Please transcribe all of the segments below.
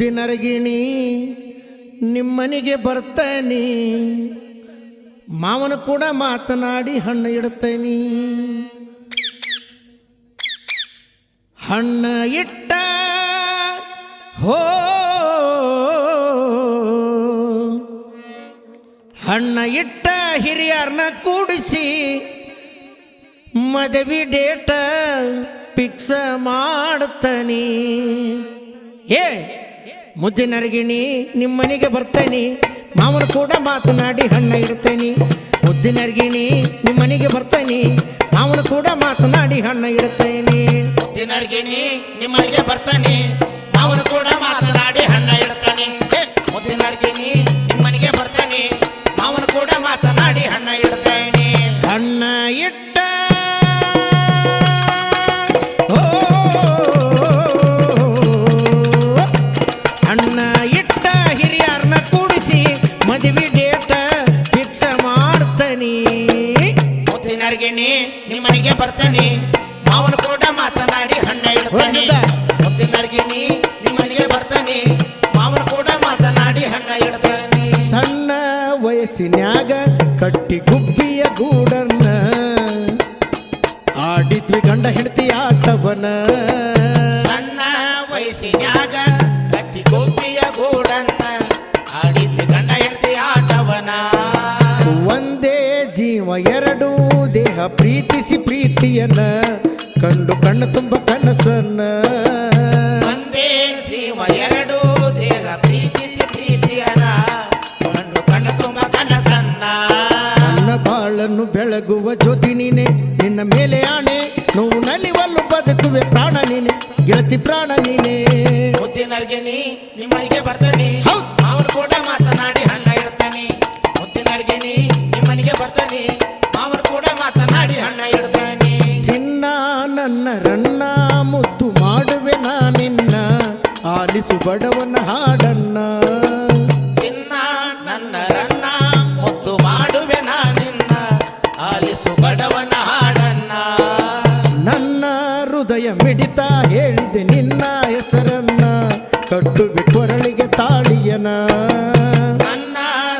ಮುದ್ದಿನರಗಿಣಿ ನಿಮ್ಮನಿಗೆ ಬರ್ತಾನಿ ಮಾವನ ಕೂಡ ಮಾತನಾಡಿ ಹಣ್ಣು ಇಡ್ತೇನಿ ಹಣ್ಣ ಇಟ್ಟ ಹೋ ಹಣ್ಣ ಇಟ್ಟ ಹಿರಿಯರನ್ನ ಕೂಡಿಸಿ ಮದುವೆ ಡೇಟ ಫಿಕ್ಸ್ ಮಾಡ್ತಾನಿ ಏ ಮುದ್ದಿನರಗಿಣಿ ನಿಮ್ಮನಿಗೆ ಬರ್ತೇನೆ ಮಾವನ ಕೂಡ ಮಾತನಾಡಿ ಹಣ್ಣ ಇಡ್ತೇನೆ ಮುದ್ದಿನರಗಿಣಿ ನಿಮ್ಮನಿಗೆ ಬರ್ತೇನೆ ಮಾವನ ಕೂಡ ಮಾತನಾಡಿ ಹಣ್ಣ ಇಡ್ತೇನೆ ಮುದ್ದಿನರಗಿಣಿ ನಿಮ್ಮನಿಗೆ ಬರ್ತಾನೆ ಮಾವನ ಕೂಡ ಮಾತನಾಡಿ ಹಣ್ಣ ಇಡ್ತಾನೆ ಮುದ್ದಿನರಗಿಣಿ ನಿಮ್ಮನಿಗೆ ಬರ್ತಾನೆ ಮಾವನ ಕೂಡ ಮಾತನಾಡಿ ಹಣ್ಣ ಇಡ್ತಾನೆ ಹಣ್ಣ ಇಟ್ಟ ಹಣ್ಣ ಇಟ್ಟ ಹಿರಿಯರನ್ನ ಕೂಡಿಸಿ ಮದುವೆ ಡೇಟ ಫಿಕ್ಸ್ ಮಾಡ್ತಾನೆ ಮುದ್ದಿನರಗಿಣಿ ನಿಮ್ಮನಿಗೆ ಬರ್ತಾನೆ ಮಾವನ ಕೂಡ ಮಾತನಾಡಿ ಹಣ್ಣ ಇಡ್ತಾನೆ ಮುದ್ದಿನರಗಿಣಿ ನಿಮ್ಮನಿಗೆ ಬರ್ತಾನೆ ಮಾವನ ಕೂಡ ಮಾತನಾಡಿ ಹಣ್ಣ ಇಡ್ತಾನೆ ಸಣ್ಣ ವಯಸ್ಸಿನ್ಯಾಗ ಕಟ್ಟಿ ಗುಬ್ಬಿಯ ಗೂಡನ್ನ ಆಡಿದ್ವಿ ಗಂಡ ಹೆಂಡತಿ ಆಟವನ ಸಣ್ಣ ವಯಸ್ಸಿನ್ಯಾಗ ಕಟ್ಟಿ ಗೋಪಿಯ ಗೂಡನ್ನ ಆಡಿದ್ವಿ ಗಂಡ ಹೆಂಡತಿ ಆಟವನ ಒಂದೇ ಜೀವ ಎರಡು ದೇಹ ಪ್ರೀತಿಸಿ ಪ್ರೀತಿಯನ್ನ ಕಂಡು ಕಣ್ಣು ತುಂಬ ಕನಸನ್ನ ಒಂದೇ ಜೀವ ಎರಡು ದೇಹ ಪ್ರೀತಿಸಿ ಪ್ರೀತಿಯನ ಕಂಡು ಕಣ್ಣು ತುಂಬ ಕನಸನ್ನ ನನ್ನ ಬಾಳನ್ನು ಬೆಳಗುವ ಜ್ಯೋತಿ ನೀನೆ ನಿನ್ನ ಮೇಲೆ ಆಣೆ ನೋವು ನಲಿವಲ್ಲು ಬದುಕುವೆ ಪ್ರಾಣ ನೀನೆ ಗೆಳತಿ ಪ್ರಾಣ ನೀನೆ ಮುದ್ದಿನರಗಿಣಿ ನಿಮ್ಮನಿಗೆ ಬರ್ತಾನೆ ಮಾವನ ಕೂಡ ಮಾತನಾಡಿ ಹಣ್ಣ ಇಡ್ತಾನೆ ಮುದ್ದಿನರಗಿಣಿ ನಿಮ್ಮನಿಗೆ ಬರ್ತಾನೆ ಮಾವನ ಕೂಡ ಮಾತನಾಡಿ ಹಣ್ಣ ಇಡ್ತಾನೆ ಚಿನ್ನ ನನ್ನ ರಣ್ಣ ಮುದ್ದು ಮಾಡುವೆ ನಿನ್ನ ಆಲಿಸು ಬಡವನ ಹಾಡನ್ನ ಚಿನ್ನ ನನ್ನ ರನ್ನ ಮುದ್ದು ಮಾಡುವೆ ನಿನ್ನ ಆಲಿಸು ಬಡವನ ಹಾಡನ್ನ ನನ್ನ ಹೃದಯ ಮಿಡಿತ ಹೇಳಿದೆ ನಿನ್ನ ಹೆಸರನ್ನ ಕಟ್ಟುವೆ ಕೊರಳಿಗೆ ತಾಳಿಯನ ನನ್ನ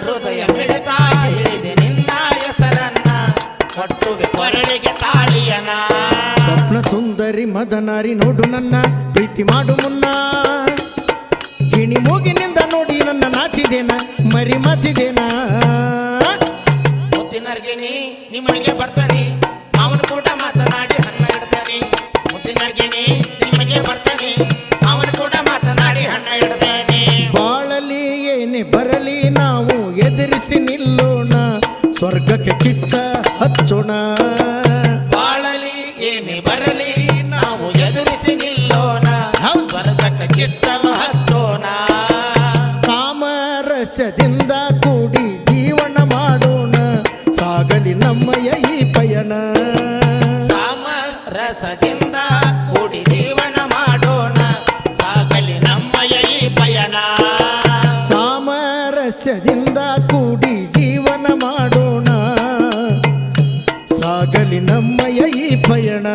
ಹೃದಯ ಮಿಡಿತ ಹೇಳಿದೆ ನಿನ್ನ ಹೆಸರನ್ನ ಕಟ್ಟುವೆ ಕೊರಳಿಗೆ ತಾಳಿಯನ ಸ್ವಪ್ನ ಸುಂದರಿ ಮದನಾರಿ ನೋಡು ನನ್ನ ಪ್ರೀತಿ ಮಾಡು ಮುನ್ನ ಗಿಣಿ ಮೂಗಿನಿಂದ ನೋಡಿ ನನ್ನ ನಾಚಿದೇನ ಮರಿ ಮಾಚಿದೇನ ಮುದ್ದಿನರಗಿಣಿ ನಿಮ್ಮನಿಗೆ ಬರ್ತಾನೆ ಅವನು ಕೂಡ ಮಾತನಾಡಿ ಹಣ್ಣ ಇಡ್ತಾನೆ ಮುದ್ದಿನರಗಿಣಿ ನಿಮಗೆ ಬರ್ತಾನೆ ಅವನು ಕೂಡ ಮಾತನಾಡಿ ಹಣ್ಣ ಇಡ್ತಾನೆ ಬಾಳಲಿ ಏನೇ ಬರಲಿ ನಾವು ಎದುರಿಸಿ ನಿಲ್ಲೋಣ ಸ್ವರ್ಗಕ್ಕೆ ಕಿಚ್ಚ ಹಚ್ಚೋಣ ಬಾಳಲಿ ಏನೇ ಬರಲಿ ನಾವು ಎದುರಿಸಿ ನಿಲ್ಲೋಣ ಸ್ವರ್ಗಕ್ಕೆ ಕಿಚ್ಚವ ಹಚ್ಚೋಣ ಕಾಮರಸದಿಂದ ಕೂಡಿ ಜೀವನ ಮಾಡೋಣ ಸಾಗಲಿ ನಮ್ಮಯ ಈ ಪಯಣ ಸಾಮರಸದಿಂದ ಕೂಡಿ ಜೀವನ ಮಾಡೋಣ ಸಾಗಲಿ ನಮ್ಮಯ ಈ ಪಯಣ ಸಾಮರಸ್ಯದಿಂದ ಕೂಡಿ ಜೀವನ ಮಾಡೋಣ ಸಾಗಲಿ ನಮ್ಮಯ ಈ ಪಯಣ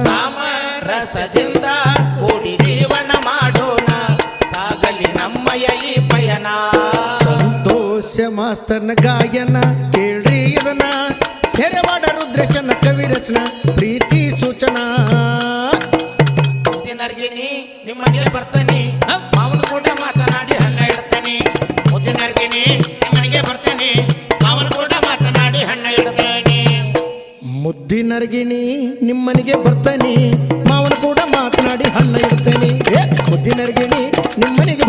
ಸಾಮರಸದಿಂದ ಕೂಡಿ ಜೀವನ ಮಾಡೋಣ ಸಾಗಲಿ ನಮ್ಮಯ ಈ ಪಯಣ ಸಂತೋಷ ಮಾಸ್ತರ್ನ ಗಾಯನ ಕೇಳ್ರಿ ಇದನ್ನ ಶೆರವಾಡ ರುದ್ರೇಶನ ಕವಿರಚನ ಪ್ರೀತಿ ಸೂಚನಾ ಮುದ್ದಿನರಗಿಣಿ ನಿಮ್ಮನಿಗೆ ಬರ್ತಾನೆ ಮಾವನು ಕೂಡ ಮಾತನಾಡಿ ಹಣ್ಣ ಇಡ್ತಾನೆ ಮುದ್ದಿನರಗಿಣಿ ನಿಮ್ಮನಿಗೆ ಬರ್ತಾನೆ ಮಾವನು ಕೂಡ ಮಾತನಾಡಿ ಹಣ್ಣ ಇಡ್ತಾನೆ ಮುದ್ದಿನರಗಿಣಿ ನಿಮ್ಮನಿಗೆ ಬರ್ತಾನೆ ಮಾವನ ಕೂಡ ಮಾತನಾಡಿ ಹಣ್ಣ ಇಡ್ತೇನೆ ಮುದ್ದಿನರಗಿಣಿ ನಿಮ್ಮನಿಗೆ